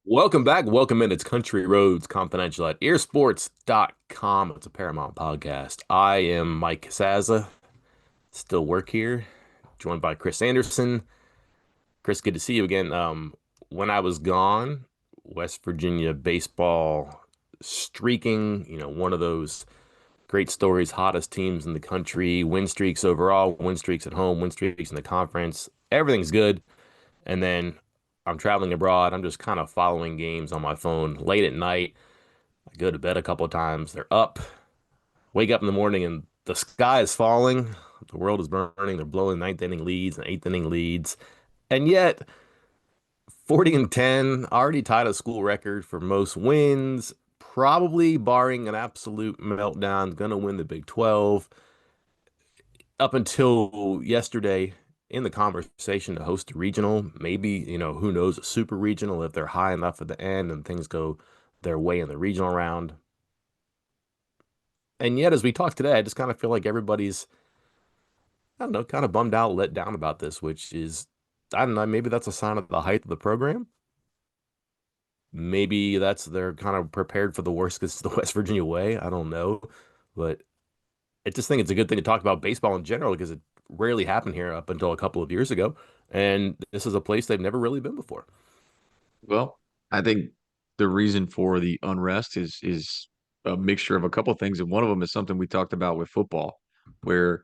Welcome back. Welcome in. It's Country Roads Confidential at earsports.com. It's a Paramount podcast. I am Mike Casazza, still work here, joined by Chris Anderson. Chris, good to see you again. When I was gone, West Virginia baseball streaking, one of those great stories, hottest teams in the country, win streaks overall, win streaks at home, win streaks in the conference. Everything's good. And then I'm traveling abroad. I'm just kind of following games on my phone late at night. I go to bed a couple of times. They're up, wake up in the morning, and the sky is falling. The world is burning. They're blowing ninth inning leads and eighth inning leads. And yet, 40 and 10, already tied a school record for most wins, probably barring an absolute meltdown, going to win the Big 12. Up until yesterday, in the conversation to host a regional, maybe, who knows, a super regional if they're high enough at the end and things go their way in the regional round. And yet, as we talk today, I just kind of feel like everybody's, I don't know, kind of bummed out, let down about this, which is, I don't know, maybe that's a sign of the height of the program. Maybe that's they're kind of prepared for the worst because it's the West Virginia way. I don't know. But I just think it's a good thing to talk about baseball in general because it rarely happened here up until a couple of years ago. And this is a place they've never really been before. Well, I think the reason for the unrest is a mixture of a couple of things, and one of them is something we talked about with football, where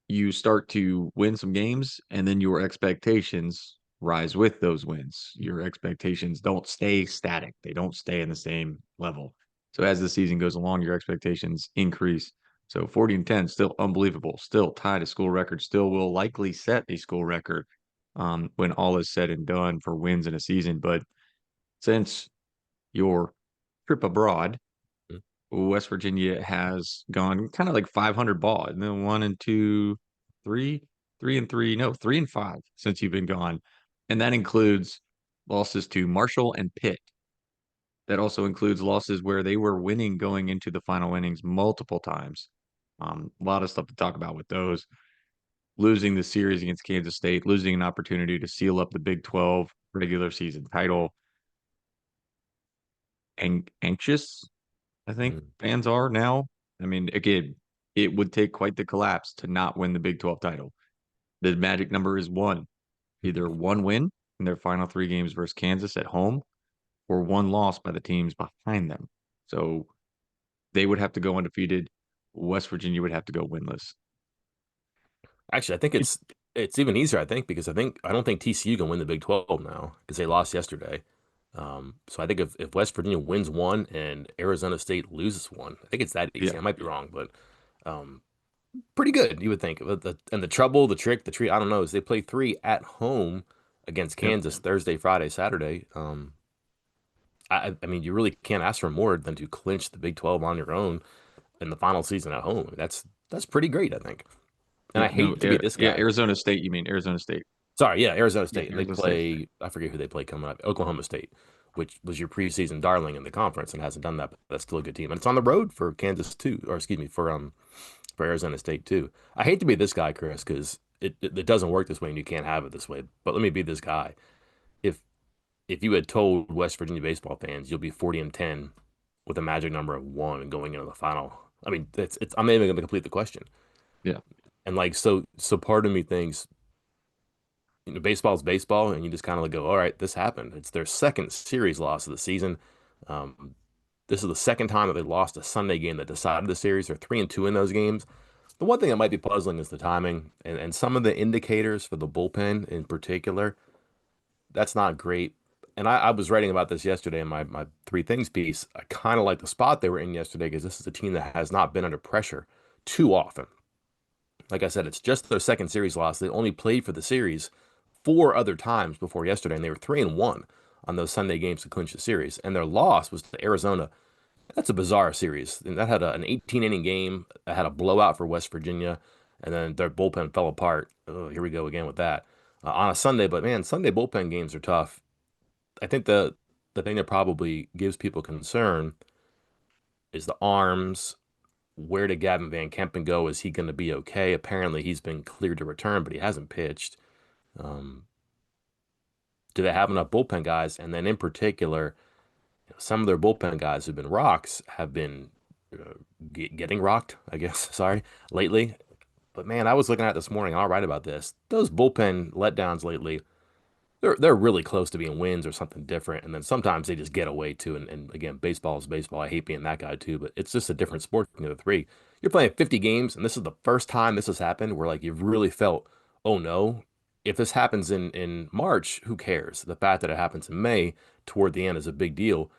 you start to win some games, and then your expectations rise with those wins. Your expectations don't stay static; they don't stay in the same level. So as the season goes along, your expectations increase. So 40 and 10, still unbelievable, still tied a school record, still will likely set a school record when all is said and done for wins in a season. But since your trip abroad, West Virginia has gone kind of like 500 ball, and then one and two, three and three, no, 3 and 5 since you've been gone, and that includes losses to Marshall and Pitt. That also includes losses where they were winning going into the final innings multiple times. A lot of stuff to talk about with those. Losing the series against Kansas State, losing an opportunity to seal up the Big 12 regular season title, and anxious I think Mm. fans are now. I mean, again, it would take quite the collapse to not win the Big 12 title. The magic number is one, either one win in their final 3 games versus Kansas at home or one loss by the teams behind them. So they would have to go undefeated. West Virginia would have to go winless. Actually, I think it's even easier, I think, because I don't think TCU can win the Big 12 now because they lost yesterday. So I think if West Virginia wins one and Arizona State loses one, I think it's that easy. Yeah. I might be wrong, but um, pretty good, you would think. But and the trouble, the trick, the treat, I don't know, is they play three at home against Yep. Kansas Thursday, Friday, Saturday. I mean, you really can't ask for more than to clinch the Big 12 on your own in the final season at home. That's pretty great, I think. And I Yep. No, hate to be this yeah, guy. Arizona State, you mean Arizona State. Sorry, yeah, Arizona Yeah, State. And they Arizona State. play, I forget who they play coming up, Oklahoma State, which was your preseason darling in the conference and hasn't done that, but that's still a good team. And it's on the road for Kansas too, or excuse me, for Arizona State too. I hate to be this guy, Chris, because it doesn't work this way and you can't have it this way. But let me be this guy. If if you had told West Virginia baseball fans you'll be 40 and 10 with a magic number of one going into the final, I mean, it's I'm not even going to complete the question. Yeah. And like so part of me thinks baseball's baseball, and you just kind of like go, all right, this happened. It's their second series loss of the season. Um, this is the second time that they lost a Sunday game that decided the series. They're 3-2 in those games. The one thing that might be puzzling is the timing and some of the indicators for the bullpen in particular. That's not great. And I was writing about this yesterday in my three things piece. I kind of like the spot they were in yesterday because this is a team that has not been under pressure too often. Like I said, it's just their second series loss. They only played for the series four other times before yesterday, and they were 3-1 on those Sunday games to clinch the series. And their loss was to Arizona. That's a bizarre series. And that had an 18 inning game. That had a blowout for West Virginia, and then their bullpen fell apart. Oh, here we go again with that on a Sunday. But man, Sunday bullpen games are tough. I think the thing that probably gives people concern is the arms. Where did Gavin Van Kempen go? Is he going to be okay? Apparently, he's been cleared to return, but he hasn't pitched. Um, do they have enough bullpen guys? And then in particular, some of their bullpen guys who've been rocks have been uh, getting rocked, I guess, sorry, lately. But man, I was looking at this morning, I'll write about this. Those bullpen letdowns lately, they're really close to being wins or something different. And then sometimes they just get away too. And again, baseball is baseball. I hate being that guy too, but it's just a different sport between the three. You're playing 50 games, and this is the first time this has happened where like you've really felt, oh no, if this happens in March, who cares? The fact that it happens in May toward the end is a big deal.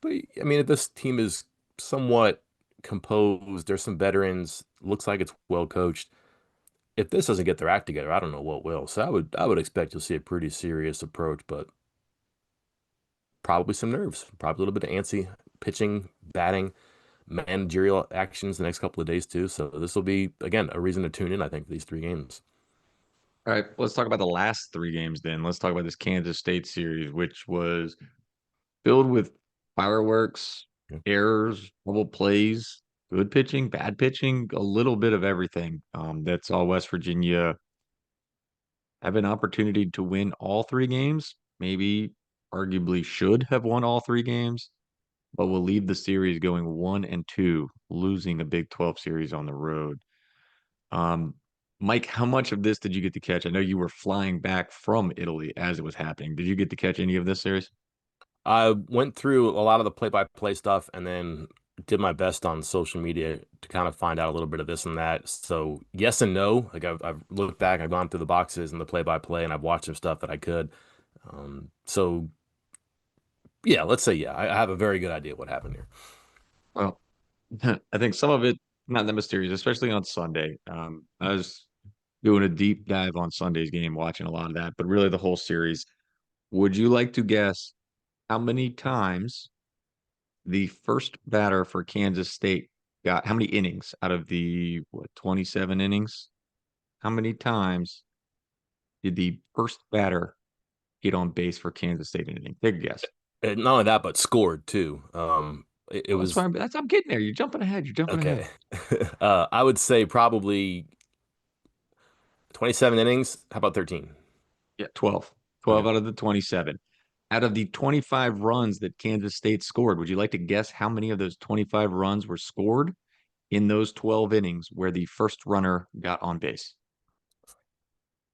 But I mean, if this team is somewhat composed, there's some veterans, looks like it's well coached. If this doesn't get their act together, I don't know what will. So I would expect you'll see a pretty serious approach, but probably some nerves, probably a little bit of antsy pitching, batting, managerial actions the next couple of days too. So this will be again a reason to tune in. I think these three games. All right, let's talk about the last three games then. Let's talk about this Kansas State series, which was filled with fireworks, Yeah. errors, double plays, good pitching, bad pitching, a little bit of everything. That's all West Virginia have an opportunity to win all three games. Maybe arguably should have won all three games, but will leave the series going 1-2, losing a Big 12 series on the road. Um, Mike, how much of this did you get to catch? I know you were flying back from Italy as it was happening. Did you get to catch any of this series? I went through a lot of the play-by-play stuff and then did my best on social media to kind of find out a little bit of this and that. So yes and no. Like I've looked back, I've gone through the boxes and the play-by-play, and I've watched some stuff that I could. So yeah, let's say yeah, I have a very good idea what happened here. Well, I think some of it not that mysterious, especially on Sunday. I was doing a deep dive on Sunday's game, watching a lot of that, but really the whole series. Would you like to guess how many times the first batter for Kansas State got how many innings out of the 27 innings? How many times did the first batter get on base for Kansas State in an inning? Take a guess. And not only that, but scored too. It Well, that's was why I'm getting there. You're jumping ahead. You're jumping ahead. okay. I would say probably 27 innings. How about 13? Yeah, 12. Okay. 12 out of the 27. Out of the 25 runs that Kansas State scored, would you like to guess how many of those 25 runs were scored in those 12 innings where the first runner got on base?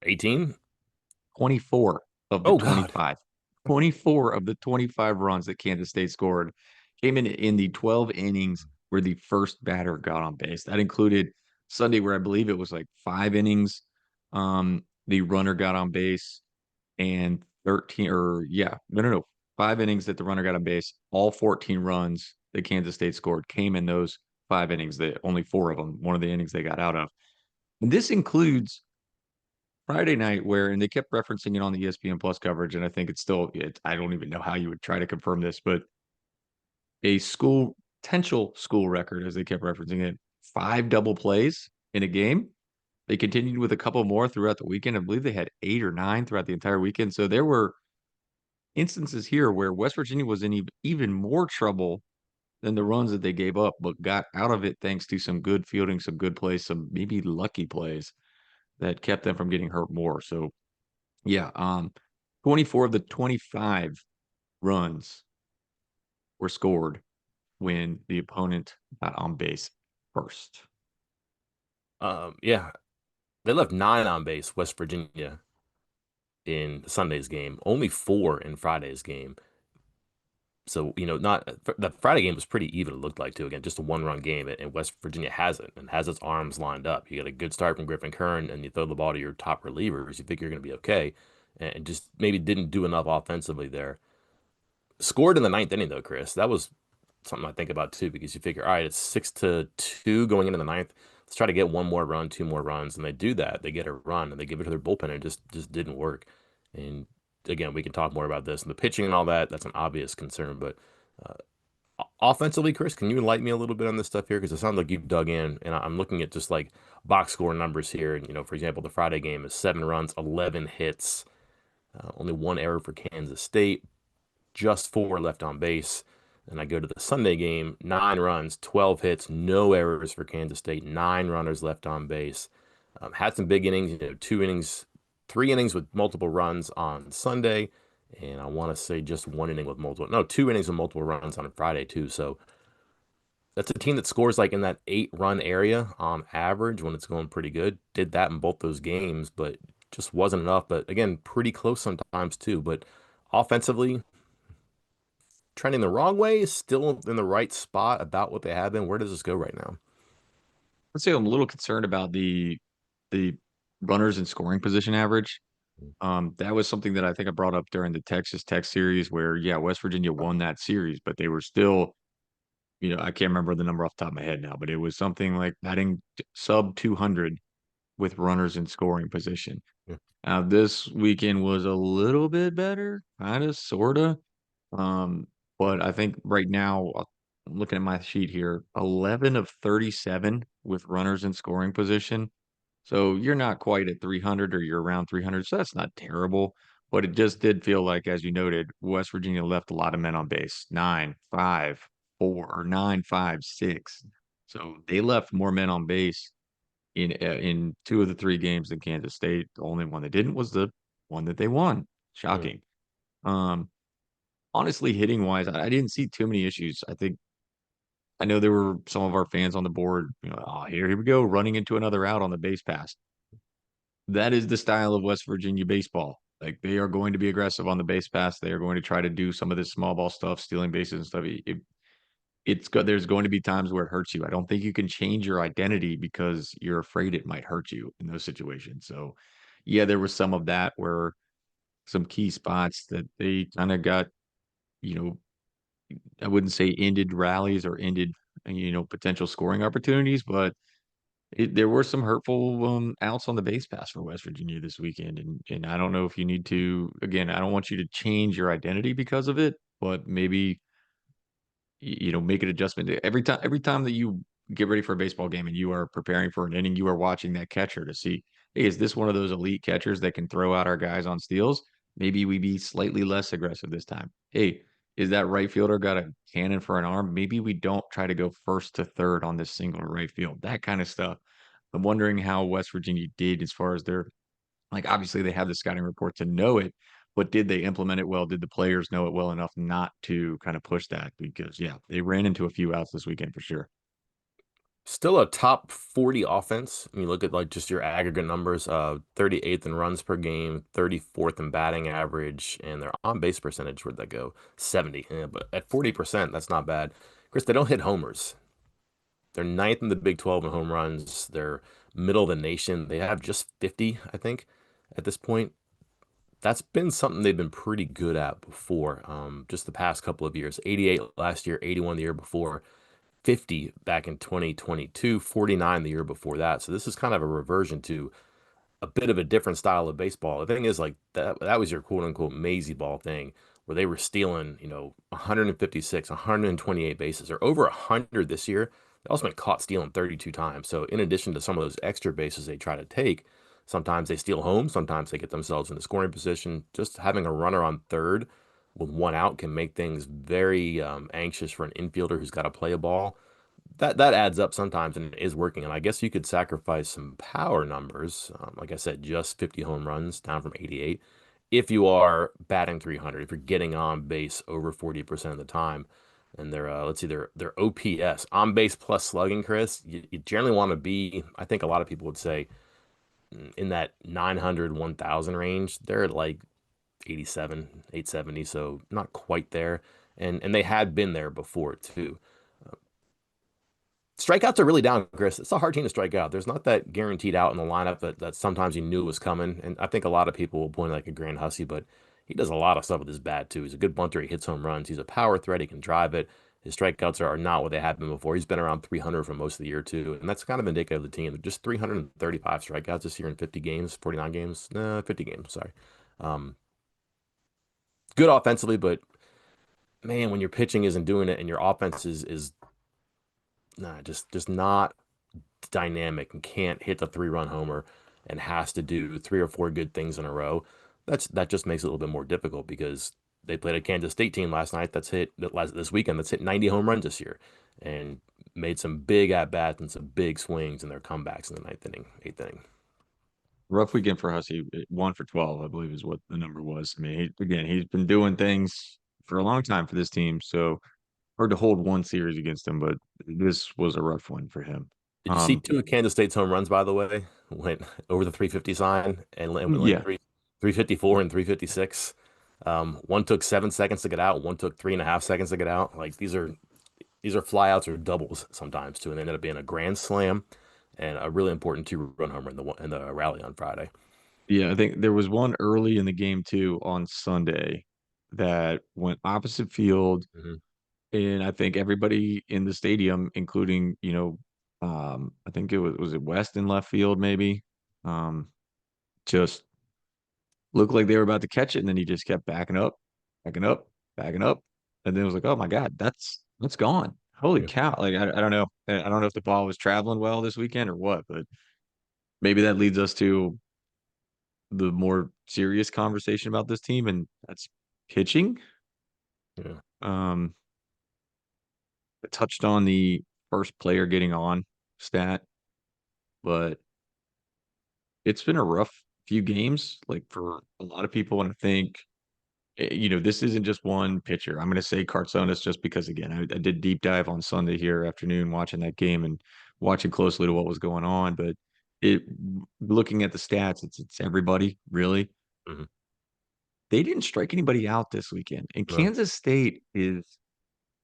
18? 24 of the Oh God. 25. 24 of the 25 runs that Kansas State scored came in the 12 innings where the first batter got on base. That included Sunday, where I believe it was like 5 innings. The runner got on base and 13 or yeah, no. 5 innings that the runner got on base. All 14 runs that Kansas State scored came in those 5 innings. That only four of them, one of the innings they got out of. And this includes Friday night where, and they kept referencing it on the ESPN Plus coverage, and I think it's still, I don't even know how you would try to confirm this, but a potential school record, as they kept referencing it, 5 double plays in a game. They continued with a couple more throughout the weekend. I believe they had 8 or 9 throughout the entire weekend. So there were instances here where West Virginia was in even more trouble than the runs that they gave up, but got out of it thanks to some good fielding, some good plays, some maybe lucky plays that kept them from getting hurt more. So yeah, 24 of the 25 runs were scored when the opponent got on base first. Yeah. They left 9 on base, West Virginia, in Sunday's game, only 4 in Friday's game. So, not the Friday game was pretty even, it looked like, too. Again, just a one-run game, and West Virginia has it and has its arms lined up. You got a good start from Griffin Kern, and you throw the ball to your top relievers. You think you're going to be okay, and just maybe didn't do enough offensively there. Scored in the ninth inning, though, Chris. That was something I think about, too, because you figure, all right, it's 6-2 going into the ninth. Let's try to get one more run, two more runs, and they do that. They get a run, and they give it to their bullpen, and it just didn't work. And again, we can talk more about this and the pitching and all that. That's an obvious concern, but offensively, Chris, can you enlighten me a little bit on this stuff here? Because it sounds like you've dug in, and I'm looking at just like box score numbers here. And for example, the Friday game is 7 runs, 11 hits, only one error for Kansas State, just 4 left on base. And I go to the Sunday game, 9 runs, 12 hits, no errors for Kansas State, 9 runners left on base. Had some big innings, 2 innings, 3 innings with multiple runs on Sunday, and I want to say just one inning with multiple, no, two innings with multiple runs on a Friday too. So that's a team that scores like in that 8 run area on average when it's going pretty good. Did that in both those games, but just wasn't enough. But again, pretty close sometimes too. But offensively, trending the wrong way, still in the right spot about what they have been. Where does this go right now? Let's say I'm a little concerned about the runners in scoring position average. That was something that I think I brought up during the Texas Tech series where, yeah, West Virginia won that series, but they were still, I can't remember the number off the top of my head now, but it was something like batting sub 200 with runners in scoring position. Yeah. Now, this weekend was a little bit better, kind of, sort of. Um, but I think right now, I'm looking at my sheet here, 11 of 37 with runners in scoring position. So you're not quite at 300 or you're around 300. So that's not terrible. But it just did feel like, as you noted, West Virginia left a lot of men on base 9-5-4 or 9-5-6. So they left more men on base in two of the three games than Kansas State. The only one that didn't was the one that they won. Mm. Shocking. Um, Honestly, hitting wise, I didn't see too many issues. I know there were some of our fans on the board, oh, here we go, running into another out on the base pass. That is the style of West Virginia baseball. Like they are going to be aggressive on the base pass. They are going to try to do some of this small ball stuff, stealing bases and stuff. There's going to be times where it hurts you. I don't think you can change your identity because you're afraid it might hurt you in those situations. So, yeah, there was some of that where some key spots that they kind of got, you know, I wouldn't say ended rallies or ended, potential scoring opportunities, but there were some hurtful outs on the base pass for West Virginia this weekend, and I don't know if you need to. Again, I don't want you to change your identity because of it, but maybe make an adjustment every time that you get ready for a baseball game and you are preparing for an inning, you are watching that catcher to see, hey, is this one of those elite catchers that can throw out our guys on steals? Maybe we be slightly less aggressive this time. Hey, is that right fielder got a cannon for an arm? Maybe we don't try to go first to third on this single right field. That kind of stuff. I'm wondering how West Virginia did as far as their, like, obviously they have the scouting report to know it, but did they implement it well? Did the players know it well enough not to kind of push that? Because yeah, they ran into a few outs this weekend for sure. Still a top 40 offense. I mean, look at like just your aggregate numbers, 38th in runs per game, 34th in batting average, and their on base percentage, where'd that go? 70. Yeah, but at 40%, that's not bad. Chris, they don't hit homers. They're ninth in the Big 12 in home runs. They're middle of the nation. They have just 50, I think, at this point. That's been something they've been pretty good at before, just the past couple of years. 88 last year, 81 the year before. 50 back in 2022, 49 the year before that. So this is kind of a reversion to a bit of a different style of baseball. The thing is, like that was your quote unquote mazy ball thing, where they were stealing, 156, 128 bases, or over 100 this year. They also been caught stealing 32 times. So in addition to some of those extra bases they try to take, sometimes they steal home, sometimes they get themselves in the scoring position. Just having a runner on third with one out can make things very anxious for an infielder who's got to play a ball. That adds up sometimes and it is working. And I guess you could sacrifice some power numbers. Like I said, just 50 home runs down from 88. If you are batting 300, if you're getting on base over 40% of the time, and let's see, their OPS, on base plus slugging, Chris, you generally want to be, I think a lot of people would say, in that 900, 1,000 range. They're at like 87, 870, so not quite there. And they had been there before too. Strikeouts are really down, Chris. It's a hard team to strike out. There's not that guaranteed out in the lineup that sometimes you knew was coming. And I think a lot of people will point like a Grand Hussey, but he does a lot of stuff with his bat too. He's a good bunter. He hits home runs. He's a power threat. He can drive it. His strikeouts are not what they have been before. He's been around 300 for most of the year too, and that's kind of indicative of the team. Just 335 strikeouts this year in 50 games, 49 games, 50 games. Sorry. Um, Good offensively, but man, when your pitching isn't doing it and your offense is nah, just not dynamic and can't hit the 3 run homer and has to do three or four good things in a row, that just makes it a little bit more difficult because they played a Kansas State team last night this weekend that's hit 90 home runs this year and made some big at bats and some big swings in their comebacks in the ninth inning, eighth inning. rough weekend for Hussey. 1 for 12, I believe, is what the number was. I mean, again, he's been doing things for a long time for this team, so hard to hold one series against him. But this was a rough one for him. Did you see Um, two of Kansas State's home runs, by the way? Went over the 350 sign and went like yeah, 354 and 356. One took 7 seconds to get out. One took 3.5 seconds to get out. Like these are flyouts or doubles sometimes too, and they ended up being a grand slam and a really important two-run homer in the rally on Friday. yeah. I think there was one early in the game too on Sunday that went opposite field, Hmm. and I think everybody in the stadium, including I think it West in left field maybe, um, just looked like they were about to catch it, and then he just kept backing up, backing up, backing up, and then it was like, oh my God, that's gone. Holy Yeah, cow! Like I don't know, I don't know if the ball was traveling well this weekend or what, but maybe that leads us to the more serious conversation about this team, and that's pitching. yeah. Um, I touched on the first player getting on stat, but it's been a rough few games, like for a lot of people, and I think this isn't just one pitcher. I'm going to say Cartsonis just because, again, I did deep dive on Sunday here afternoon watching that game and watching closely to what was going on. But it, looking at the stats, it's everybody really. Hmm. They didn't strike anybody out this weekend, and No. Kansas State is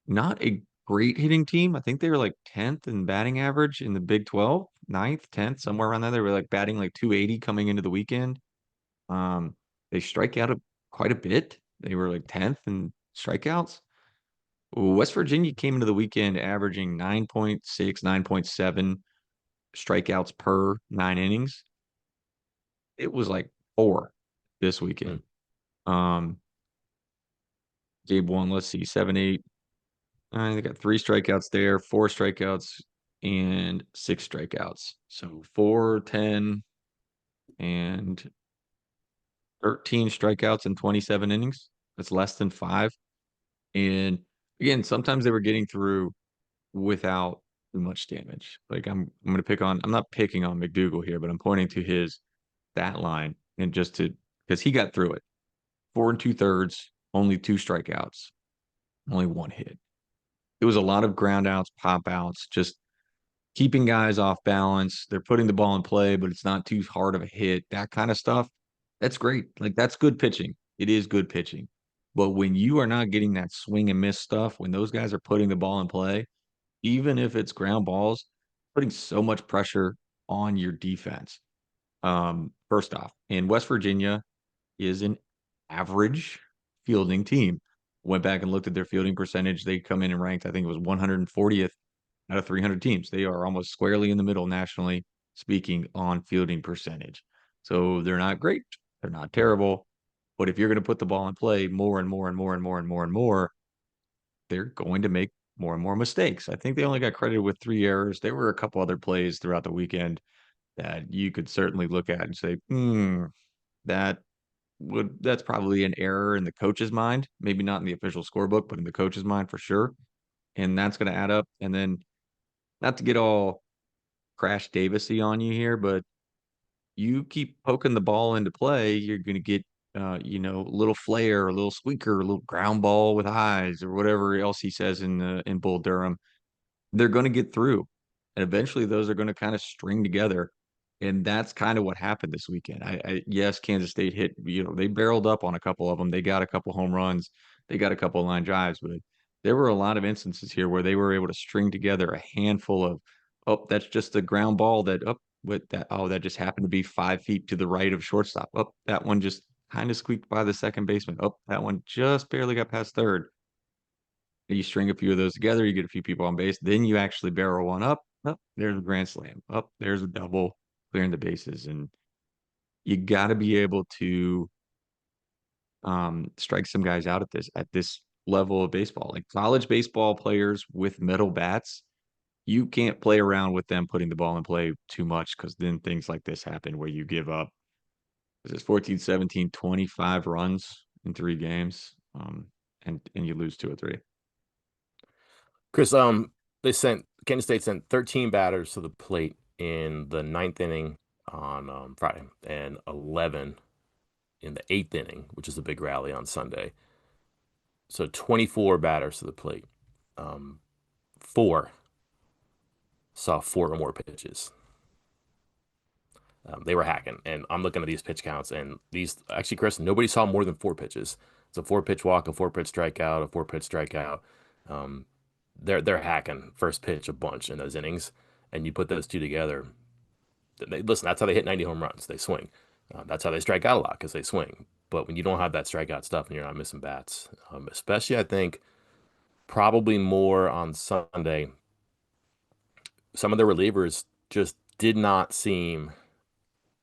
not a great hitting team. I think they were like 10th in batting average in the Big 12, ninth, 10th, somewhere around there. They were like batting like 280 coming into the weekend. Um, they strike out quite a bit. They were like 10th in strikeouts. West Virginia came into the weekend averaging 9.6, 9.7 strikeouts per 9 innings. It was like four this Mm. weekend. Um, Gabe won, let's see, 7, 8. They got 3 strikeouts there, 4 strikeouts, and 6 strikeouts. So 4, 10, and 13 strikeouts in 27 innings. That's less than five. And again, sometimes they were getting through without too much damage. Like I'm gonna pick on I'm not picking on McDougal here, but I'm pointing to his stat line and just to because he got through it. 4 2/3, only 2 strikeouts, only one hit. It was a lot of ground outs, pop outs, just keeping guys off balance. They're putting the ball in play, but it's not too hard of a hit. That kind of stuff. That's great. Like that's good pitching. It is good pitching. But when you are not getting that swing and miss stuff, when those guys are putting the ball in play, even if it's ground balls, putting so much pressure on your defense. First off, and West Virginia is an average fielding team. Went back and looked at their fielding percentage. They come in and ranked, I think it was 140th out of 300 teams. They are almost squarely in the middle nationally speaking on fielding percentage. So they're not great. They're not terrible. But if you're going to put the ball in play more and more and more and more and more and more, they're going to make more and more mistakes. I think they only got credited with 3 errors. There were a couple other plays throughout the weekend that you could certainly look at and say, that that's probably an error in the coach's mind. Maybe not in the official scorebook, but in the coach's mind for sure. And that's going to add up. And then not to get all Crash Davisy on you here, but you keep poking the ball into play, you're going to get a little flare, a little squeaker, a little ground ball with eyes, or whatever else he says in Bull Durham. They're going to get through. And eventually those are going to kind of string together. And that's kind of what happened this weekend. Yes, Kansas State hit, they barreled up on a couple of them. They got a couple home runs. They got a couple of line drives, but there were a lot of instances here where they were able to string together a handful of, oh, that's just a ground ball that up with that. Oh, that just happened to be 5 feet to the right of shortstop. Oh, that one just kind of squeaked by the second baseman. Oh, that one just barely got past third. You string a few of those together, you get a few people on base, then you actually barrel one up. Up there's a grand slam. Up there's a double, clearing the bases, and you got to be able to strike some guys out at this level of baseball. Like college baseball players with metal bats, you can't play around with them putting the ball in play too much because then things like this happen where you give up. This is 14, 17, 25 runs in 3 games, and you lose 2 or 3. Chris, they sent Kansas State sent 13 batters to the plate in the ninth inning. on Friday and 11 in the eighth inning, which is a big rally on Sunday. So 24 batters to the plate. Um, four saw four or more pitches. They were hacking, and I'm looking at these pitch counts, and these actually, Chris, nobody saw more than four pitches. It's a four pitch walk, a four pitch strikeout, a four pitch strikeout. Um, they're hacking first pitch a bunch in those innings, and you put those two together. Listen, that's how they hit 90 home runs. They swing. That's how they strike out a lot because they swing. But when you don't have that strikeout stuff and you're not missing bats, especially I think probably more on Sunday, some of the relievers just did not seem.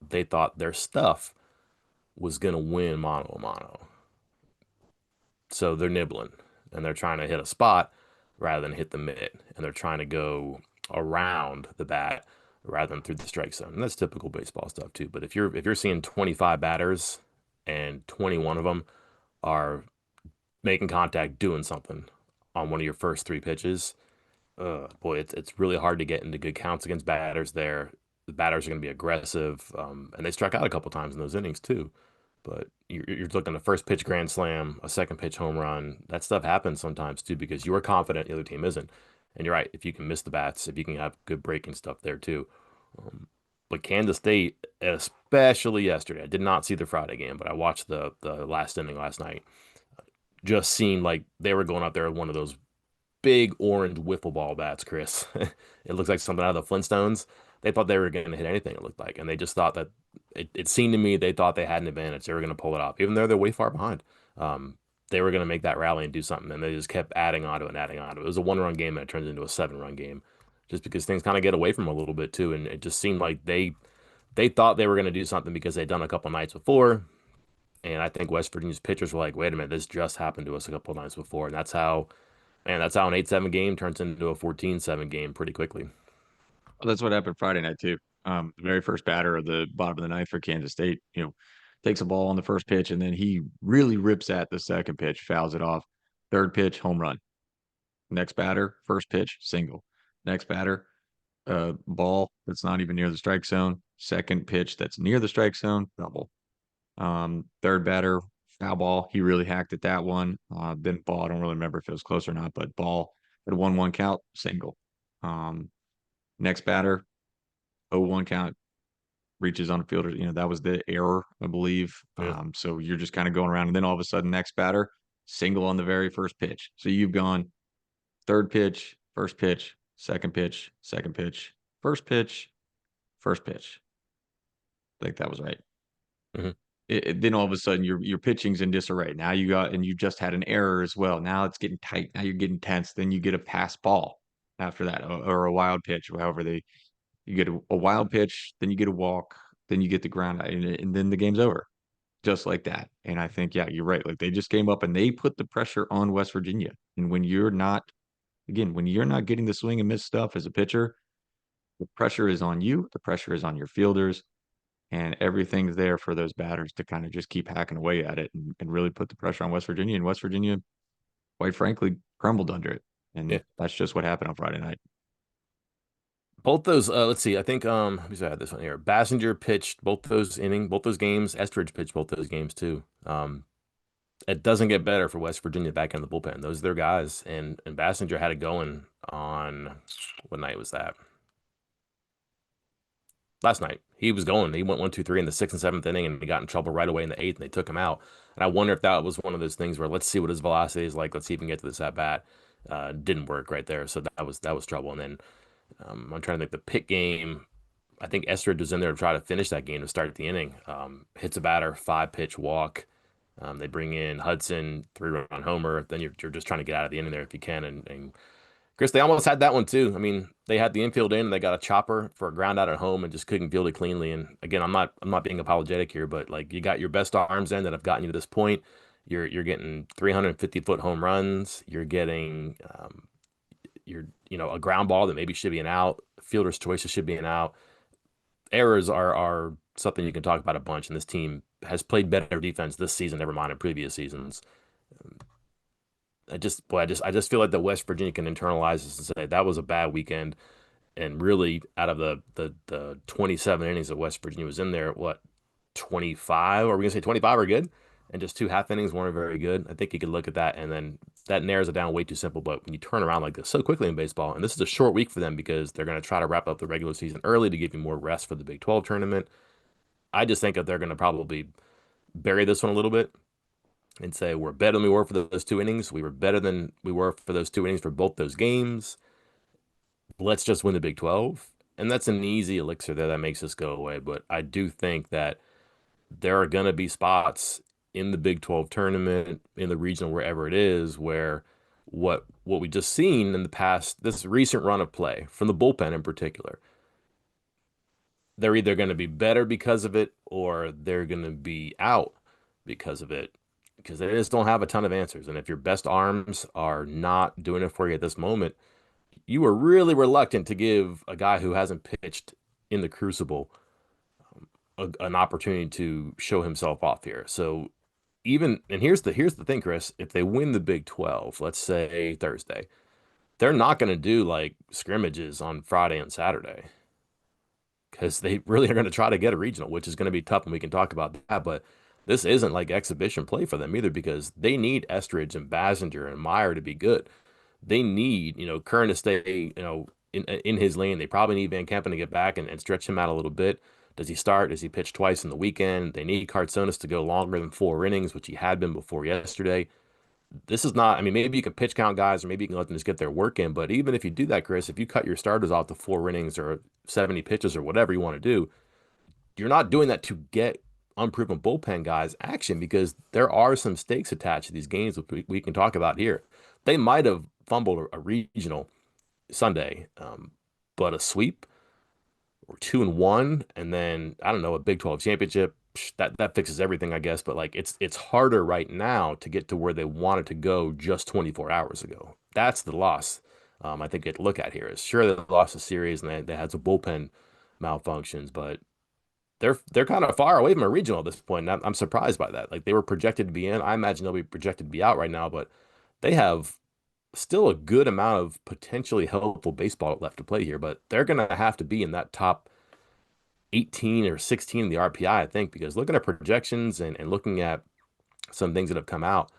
They thought their stuff was going to win mano a mano. So they're nibbling and they're trying to hit a spot rather than hit the mitt. And they're trying to go around the bat rather than through the strike zone. And that's typical baseball stuff too. But if you're seeing 25 batters and 21 of them are making contact, doing something on one of your first three pitches, boy, it's really hard to get into good counts against batters there. The batters are going to be aggressive, and they struck out a couple times in those innings too. But you're looking at a first pitch grand slam, a second pitch home run. That stuff happens sometimes too because you are confident the other team isn't. And you're right, if you can miss the bats, if you can have good breaking stuff there too. Um, but Kansas State, especially yesterday, I did not see the Friday game, but I watched the last inning last night. Just seemed like they were going out there with one of those big orange wiffle ball bats, Chris. It looks like something out of the Flintstones. They thought they were going to hit anything, it looked like. And they just thought that it seemed to me they thought they had an advantage. They were going to pull it off, even though they're way far behind. They were going to make that rally and do something. And they just kept adding on to it and adding on to it. It was a 1 run game and it turned into a 7 run game just because things kind of get away from them a little bit too. And it just seemed like they thought they were going to do something because they'd done a couple nights before. And I think West Virginia's pitchers were like, wait a minute, this just happened to us a couple of nights before. And that's how an 8-7 game turns into a 14-7 game pretty quickly. Well, that's what happened Friday night too. The very first batter of the bottom of the ninth for Kansas State, takes a ball on the first pitch and then he really rips at the second pitch, fouls it off. Third pitch, home run. Next batter, first pitch, single. Next batter, ball that's not even near the strike zone. Second pitch that's near the strike zone, double. Third batter, foul ball. He really hacked at that one. Then ball, I don't really remember if it was close or not, but ball at a 1-1 count, single. Um, Next batter, 0-1 count, reaches on a fielder. That was the error, I believe. Yeah. So you're just kind of going around, and then all of a sudden, next batter, single on the very first pitch. So you've gone third pitch, first pitch, second pitch, second pitch, first pitch, first pitch. I think that was right. Hmm. Then all of a sudden your pitching's in disarray. Now you just had an error as well. Now it's getting tight. Now you're getting tense. Then you get a pass ball after that, or a wild pitch, however you get a wild pitch, then you get a walk, then you get the ground, and then the game's over, just like that. And I think, yeah, you're right. Like they just came up and they put the pressure on West Virginia. And when you're not getting the swing and miss stuff as a pitcher, the pressure is on you. The pressure is on your fielders, and everything's there for those batters to kind of just keep hacking away at it and really put the pressure on West Virginia. And West Virginia, quite frankly, crumbled under it. Yeah. And that's just what happened on Friday night. Both those, let's see, I think let me see, I had this one here. Bassinger pitched both those games. Estridge pitched both those games too. It doesn't get better for West Virginia back in the bullpen. Those are their guys. And Bassinger had it going on what night was that? Last night. He was going. He went 1, 2, 3 in the sixth and seventh inning, and he got in trouble right away in the eighth, and they took him out. And I wonder if that was one of those things where let's see what his velocity is like. Let's see if we can get to this at bat. Didn't work right there, so that was trouble. And then I'm trying to think the pit game. I think Estrid was in there to try to finish that game to start the inning. Hits a batter, 5 pitch walk. They bring in Hudson, 3 run homer. Then you're just trying to get out of the inning there if you can. And Chris, they almost had that one too. I mean, they had the infield in, and they got a chopper for a ground out at home, and just couldn't field it cleanly. And again, I'm not being apologetic here, but like you got your best arms in that have gotten you to this point. You're getting 350-foot home runs. You're getting a ground ball that maybe should be an out. Fielder's choices should be an out. Errors are something you can talk about a bunch, and this team has played better defense this season, never mind in previous seasons. I just feel like the West Virginia can internalize this and say that was a bad weekend, And really, out of the 27 innings that West Virginia was in there, what, 25? Are we gonna say 25 are good? And just two half innings weren't very good. I think you could look at that, and then that narrows it down way too simple. But when you turn around like this so quickly in baseball, and this is a short week for them because they're going to try to wrap up the regular season early to give you more rest for the Big 12 tournament. I just think that they're going to probably bury this one a little bit and say we're better than we were for those two innings. We were better than we were for those two innings for both those games. Let's just win the Big 12. And that's an easy elixir there that makes this go away. But I do think that there are going to be spots in the Big 12 tournament, in the regional, wherever it is, where what we just seen in the past, this recent run of play from the bullpen in particular, they're either going to be better because of it or they're going to be out because of it because they just don't have a ton of answers. And if your best arms are not doing it for you at this moment, you were really reluctant to give a guy who hasn't pitched in the crucible an opportunity to show himself off here. So even and here's the thing, Chris, if they win the Big 12, let's say Thursday, they're not going to do like scrimmages on Friday and Saturday because they really are going to try to get a regional, which is going to be tough, and we can talk about that. But this isn't like exhibition play for them either because they need Estridge and Basinger and Meyer to be good. They need, Curran to stay, in his lane. They probably need Van Kempen to get back and stretch him out a little bit. Does he start? Does he pitch twice in the weekend? They need Cartsonis to go longer than 4 innings, which he had been before yesterday. This is not, I mean, maybe you can pitch count guys or maybe you can let them just get their work in. But even if you do that, Chris, if you cut your starters off to 4 innings or 70 pitches or whatever you want to do, you're not doing that to get unproven bullpen guys action because there are some stakes attached to these games, which we can talk about here. They might have fumbled a regional Sunday, but a sweep or 2-1, and then I don't know, a Big 12 championship that fixes everything, I guess. But like it's harder right now to get to where they wanted to go just 24 hours ago. That's the loss. I think to look at here is sure they lost a series and they had some bullpen malfunctions, but they're kind of far away from a regional at this point. And I'm surprised by that. Like they were projected to be in. I imagine they'll be projected to be out right now, but they have still a good amount of potentially helpful baseball left to play here, but they're going to have to be in that top 18 or 16 in the RPI, I think, because looking at projections and looking at some things that have come out,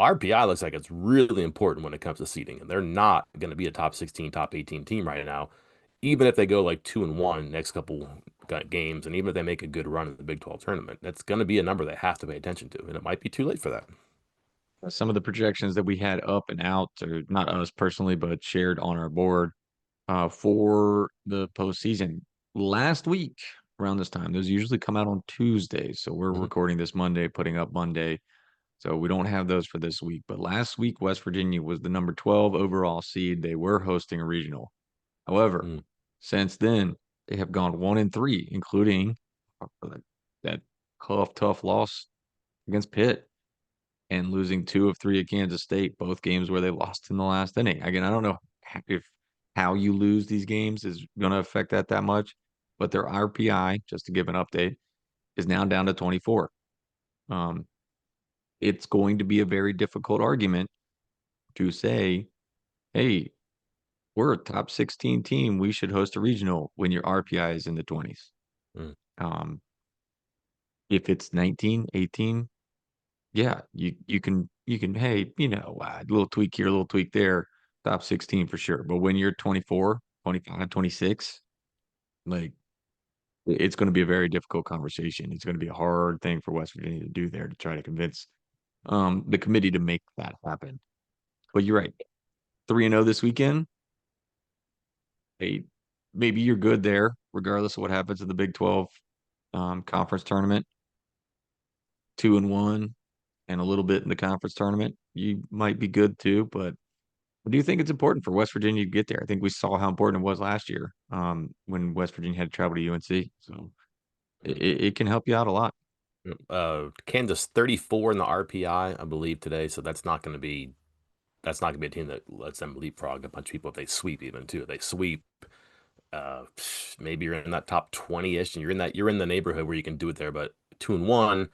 RPI looks like it's really important when it comes to seeding, and they're not going to be a top 16, top 18 team right now, even if they go like 2-1 next couple games, and even if they make a good run in the Big 12 tournament, that's going to be a number they have to pay attention to, and it might be too late for that. Some of the projections that we had up and out, or not us personally, but shared on our board for the postseason last week around this time. Those usually come out on Tuesdays. So we're Mhm. recording this Monday, putting up Monday. So we don't have those for this week. But last week, West Virginia was the number 12 overall seed. They were hosting a regional. However, Mm. since then, they have gone 1-3, including that tough loss against Pitt and losing two of three at Kansas State, both games where they lost in the last inning. Again, I don't know if how you lose these games is going to affect that much, but their RPI, just to give an update, is now down to 24. Um, it's going to be a very difficult argument to say, hey, we're a top 16 team. We should host a regional when your RPI is in the 20s. Mm. Um, if it's 19, 18, yeah, you can, hey, a little tweak here, a little tweak there, top 16 for sure. But when you're 24, 25, 26, like it's going to be a very difficult conversation. It's going to be a hard thing for West Virginia to do there to try to convince the committee to make that happen. But you're right. 3-0 this weekend. Hey, maybe you're good there, regardless of what happens in the Big 12 conference tournament. 2-1 and a little bit in the conference tournament. You might be good too, but I do think it's important for West Virginia to get there. I think we saw how important it was last year when West Virginia had to travel to UNC. So it can help you out a lot. Kansas 34 in the RPI, I believe today. So that's not gonna be a team that lets them leapfrog a bunch of people if they sweep even too. If they sweep, uh, maybe you're in that top 20-ish, and you're in the neighborhood where you can do it there. But 2-1,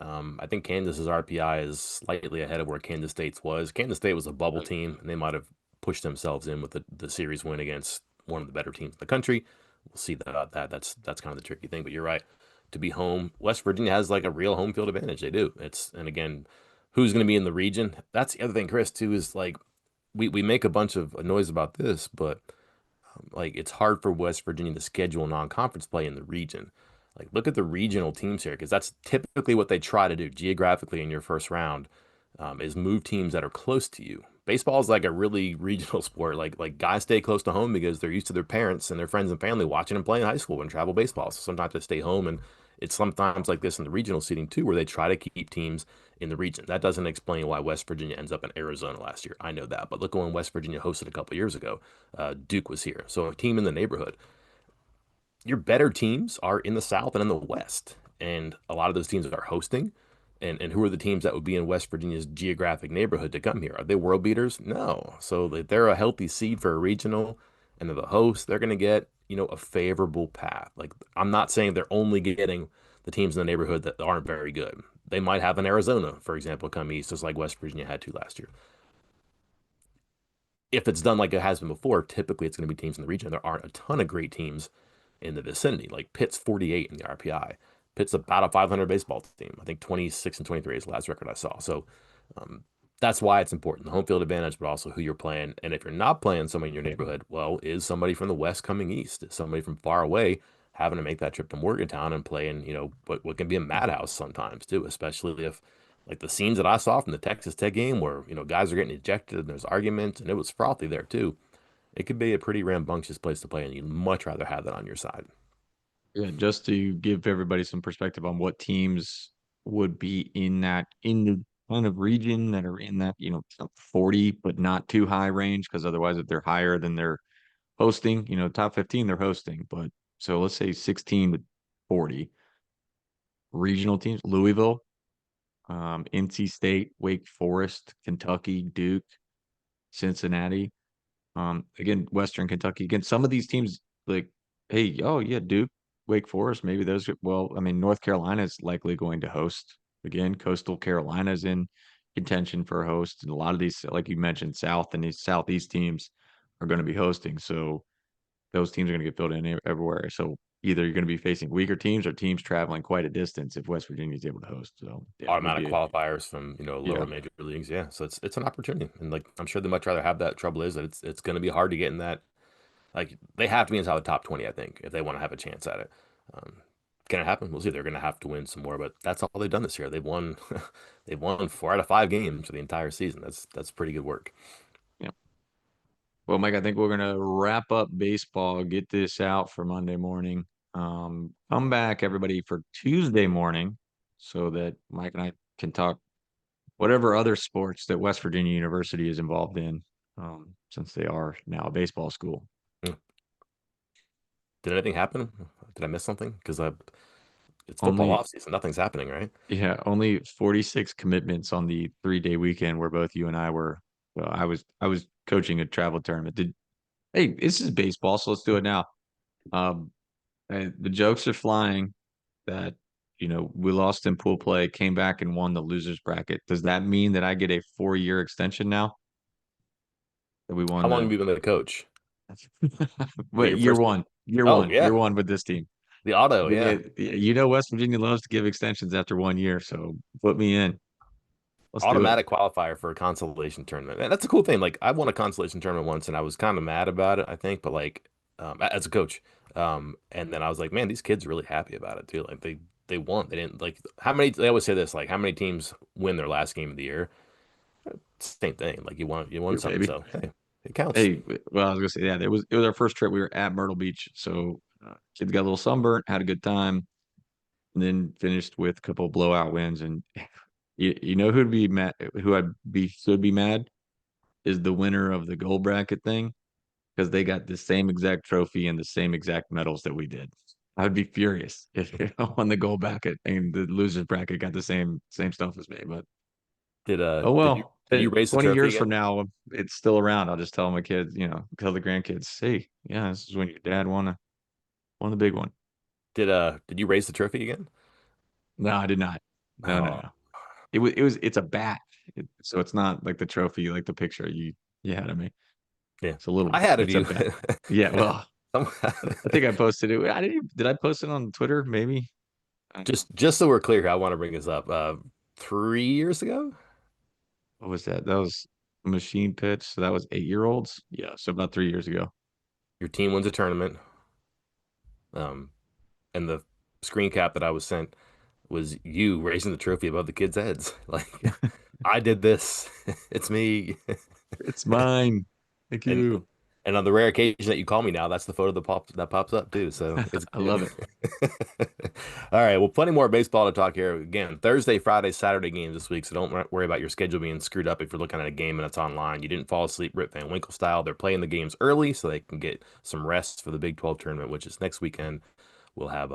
I think Kansas's RPI is slightly ahead of where Kansas State's was. Kansas State was a bubble team, and they might have pushed themselves in with the series win against one of the better teams in the country. We'll see that that's kind of the tricky thing. But you're right. To be home, West Virginia has like a real home field advantage. They do. It's and again, who's going to be in the region? That's the other thing, Chris. Too is like we make a bunch of noise about this, but like it's hard for West Virginia to schedule non-conference play in the region. Like look at the regional teams here because that's typically what they try to do geographically in your first round is move teams that are close to you. Baseball is like a really regional sport. Like guys stay close to home because they're used to their parents and their friends and family watching them play in high school and travel baseball. So sometimes they stay home, and it's sometimes like this in the regional seating too, where they try to keep teams in the region. That doesn't explain why West Virginia ends up in Arizona last year. I know that, but look when West Virginia hosted a couple years ago. Duke was here, so a team in the neighborhood. Your better teams are in the South and in the West, and a lot of those teams are hosting. And who are the teams that would be in West Virginia's geographic neighborhood to come here? Are they world beaters? No. So if they're a healthy seed for a regional and they're the host, they're going to get, a favorable path. Like I'm not saying they're only getting the teams in the neighborhood that aren't very good. They might have an Arizona, for example, come east, just like West Virginia had to last year. If it's done like it has been before, typically it's going to be teams in the region. There aren't a ton of great teams in the vicinity. Like Pitt's 48 in the RPI. Pitt's about a 500 baseball team. I think 26 and 23 is the last record I saw. So um, that's why it's important. The home field advantage, but also who you're playing. And if you're not playing somebody in your neighborhood, well, is somebody from the West coming east? Is somebody from far away having to make that trip to Morgantown and play in, what can be a madhouse sometimes too, especially if like the scenes that I saw from the Texas Tech game where, guys are getting ejected and there's arguments and it was frothy there too. It could be a pretty rambunctious place to play, and you'd much rather have that on your side. Yeah, just to give everybody some perspective on what teams would be in the kind of region that are in that, 40 but not too high range, because otherwise if they're higher than they're hosting, top 15 they're hosting, but so let's say 16 to 40 regional teams, Louisville, NC State, Wake Forest, Kentucky, Duke, Cincinnati. Again, Western Kentucky. Again, some of these teams like, hey, oh yeah, Duke, Wake Forest, maybe those. Well, I mean, North Carolina is likely going to host again. Coastal Carolina is in contention for a host, and a lot of these, like you mentioned, South and these Southeast teams are going to be hosting. So those teams are going to get filled in everywhere. So either you're going to be facing weaker teams or teams traveling quite a distance if West Virginia is able to host. So yeah, it would Automatic be qualifiers from yeah, lower major leagues, yeah. So it's an opportunity, and like I'm sure they'd much rather have that. Trouble is that it's going to be hard to get in that. Like they have to be inside the top 20, I think, if they want to have a chance at it. Um, can it happen? We'll see. They're going to have to win some more, but that's all they've done this year. They've won, they've won 4 out of 5 games for the entire season. That's pretty good work. yeah. Well, Mike, I think we're gonna wrap up baseball, get this out for Monday morning. Come back everybody for Tuesday morning so that Mike and I can talk whatever other sports that West Virginia University is involved in, since they are now a baseball school. Hmm. Did anything happen? Did I miss something? Because it's football Only, off season. Nothing's happening, right? yeah, only 46 commitments on the 3-day weekend where both you and I were. Well, I was coaching a travel tournament. Hey, this is baseball, so let's do it now. Um, and the jokes are flying that we lost in pool play, came back and won the losers bracket. Does that mean that I get a 4-year extension now? That we won How long have the you been the coach? What, wait, your first? Oh year yeah, one with this team. the auto, Give me yeah. West Virginia loves to give extensions after 1 year, so put me in. Let's do it. Automatic qualifier for a consolation tournament. And that's a cool thing. Like I won a consolation tournament once and I was kind of mad about it, I think, but like as a coach. And then I was like, man, these kids are really happy about it too. Like they won. They didn't like how many they always say this, like how many teams win their last game of the year? Same thing. Like you won Here, something. baby. So hey, it counts. Hey, well, I was gonna say, yeah, it was our first trip. We were at Myrtle Beach, so kids got a little sunburnt, had a good time, and then finished with a couple of blowout wins. And you know who'd be mad? Who I'd be should be mad is the winner of the gold bracket thing because they got the same exact trophy and the same exact medals that we did. I'd be furious if I won the gold bracket and the losers bracket got the same stuff as me. But Did uh oh did you well. did you raise the 20 trophy years from again? now, it's still around. I'll just tell my kids, tell the grandkids, hey, yeah, this is when your dad won the big one. Did you raise the trophy again? No, I did not. No, no, Oh, no. It's a bat. So it's not like the trophy, like the picture you had of me. Yeah, It's a little, I had a it's a view. bit. Yeah. Well, Some- I think I posted it. I didn't even, did I post it on Twitter? Maybe. I don't know. just so we're clear, I want to bring this up. 3 years ago, What was that? That was machine pitch. So that was 8-year-olds. Yeah. So about 3 years ago. your team wins a tournament. Um, and the screen cap that I was sent was you raising the trophy above the kids' heads. Like, I did this. It's me. It's mine. Thank And you. and on the rare occasion that you call me now, that's the photo that pops up too. So it's I good. love it. All right. Well, plenty more baseball to talk here. Again, Thursday, Friday, Saturday games this week. So don't worry about your schedule being screwed up if you're looking at a game and it's online. You didn't fall asleep Rip Van Winkle style. They're playing the games early so they can get some rest for the Big 12 tournament, which is next weekend. We'll have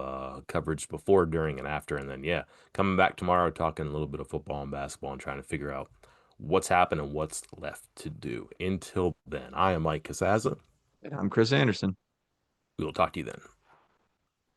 coverage before, during, and after. And then, yeah, coming back tomorrow, talking a little bit of football and basketball and trying to figure out what's happened and what's left to do. Until then, I am Mike Casaza. And I'm Chris Anderson. We will talk to you then.